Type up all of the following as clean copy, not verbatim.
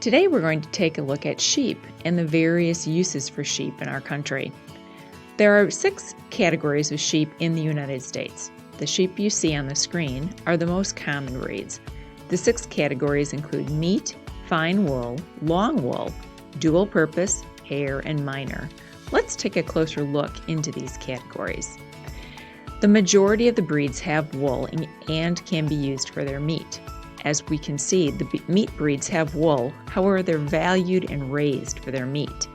Today we're going to take a look at sheep and the various uses for sheep in our country. There are 6 categories of sheep in the United States. The sheep you see on the screen are the most common breeds. The 6 categories include meat, fine wool, long wool, dual purpose, hair, and minor. Let's take a closer look into these categories. The majority of the breeds have wool and can be used for their meat. As we can see, the meat breeds have wool, however they're valued and raised for their meat.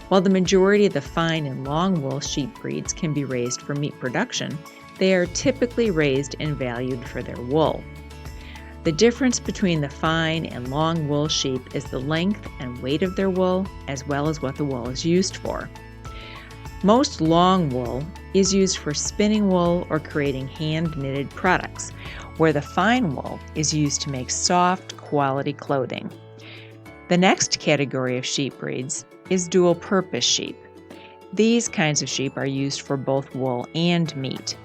While the majority of the fine and long wool sheep breeds can be raised for meat production, they are typically raised and valued for their wool. The difference between the fine and long wool sheep is the length and weight of their wool, as well as what the wool is used for. Most long wool is used for spinning wool or creating hand-knitted products, where the fine wool is used to make soft, quality clothing. The next category of sheep breeds is dual-purpose sheep. These kinds of sheep are used for both wool and meat.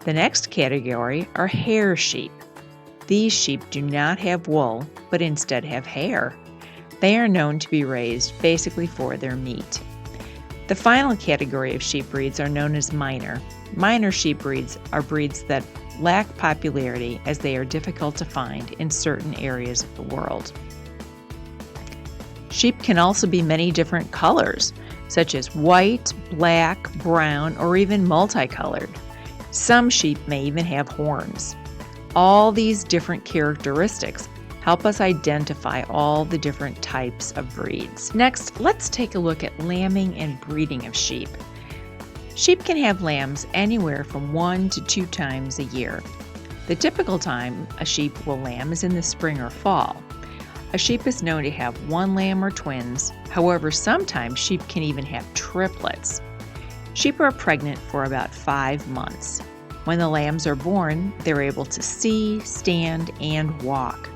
The next category are hair sheep. These sheep do not have wool, but instead have hair. They are known to be raised basically for their meat. The final category of sheep breeds are known as minor. Minor sheep breeds are breeds that lack popularity as they are difficult to find in certain areas of the world. Sheep can also be many different colors, such as white, black, brown, or even multicolored. Some sheep may even have horns. All these different characteristics help us identify all the different types of breeds. Next, let's take a look at lambing and breeding of sheep. Sheep can have lambs anywhere from 1 to 2 times a year. The typical time a sheep will lamb is in the spring or fall. A sheep is known to have 1 lamb or twins. However, sometimes sheep can even have triplets. Sheep are pregnant for about 5 months. When the lambs are born, they're able to see, stand, and walk.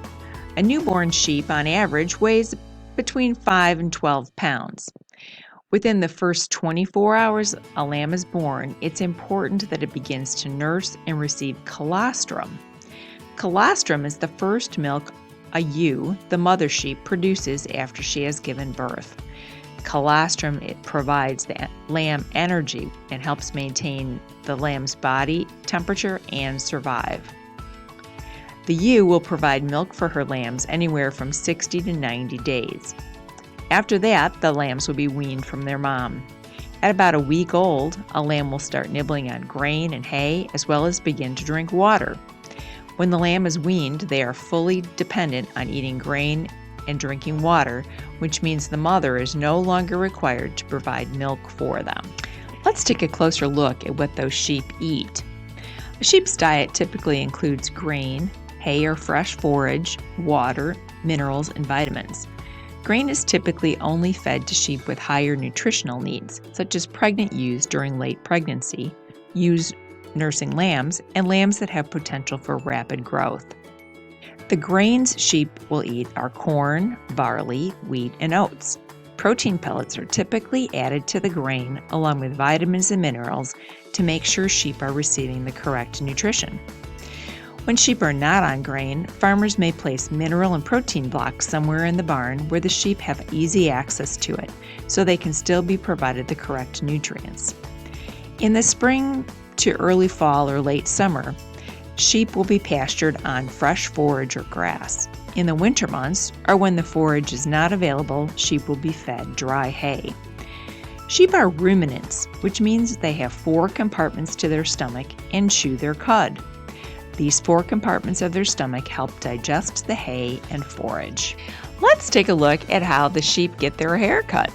A newborn sheep on average weighs between 5 and 12 pounds. Within the first 24 hours a lamb is born, it's important that it begins to nurse and receive colostrum. Colostrum is the first milk a ewe, the mother sheep, produces after she has given birth. Colostrum, it provides the lamb energy and helps maintain the lamb's body temperature and survive. The ewe will provide milk for her lambs anywhere from 60 to 90 days. After that, the lambs will be weaned from their mom. At about a week old, a lamb will start nibbling on grain and hay, as well as begin to drink water. When the lamb is weaned, they are fully dependent on eating grain and drinking water, which means the mother is no longer required to provide milk for them. Let's take a closer look at what those sheep eat. A sheep's diet typically includes grain, hay or fresh forage, water, minerals, and vitamins. Grain is typically only fed to sheep with higher nutritional needs, such as pregnant ewes during late pregnancy, ewes nursing lambs, and lambs that have potential for rapid growth. The grains sheep will eat are corn, barley, wheat, and oats. Protein pellets are typically added to the grain along with vitamins and minerals to make sure sheep are receiving the correct nutrition. When sheep are not on grain, farmers may place mineral and protein blocks somewhere in the barn where the sheep have easy access to it, so they can still be provided the correct nutrients. In the spring to early fall or late summer, sheep will be pastured on fresh forage or grass. In the winter months, or when the forage is not available, sheep will be fed dry hay. Sheep are ruminants, which means they have 4 compartments to their stomach and chew their cud. These 4 compartments of their stomach help digest the hay and forage. Let's take a look at how the sheep get their hair cut.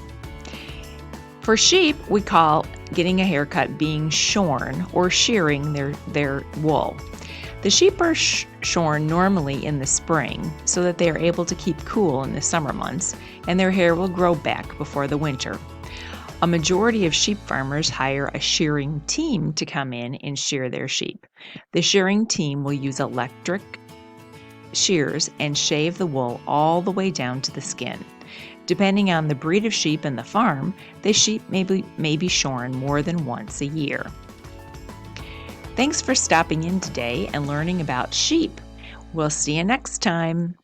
For sheep, we call getting a haircut being shorn or shearing their wool. The sheep are shorn normally in the spring so that they are able to keep cool in the summer months, and their hair will grow back before the winter. A majority of sheep farmers hire a shearing team to come in and shear their sheep. The shearing team will use electric shears and shave the wool all the way down to the skin. Depending on the breed of sheep and the farm, the sheep may be shorn more than once a year. Thanks for stopping in today and learning about sheep. We'll see you next time.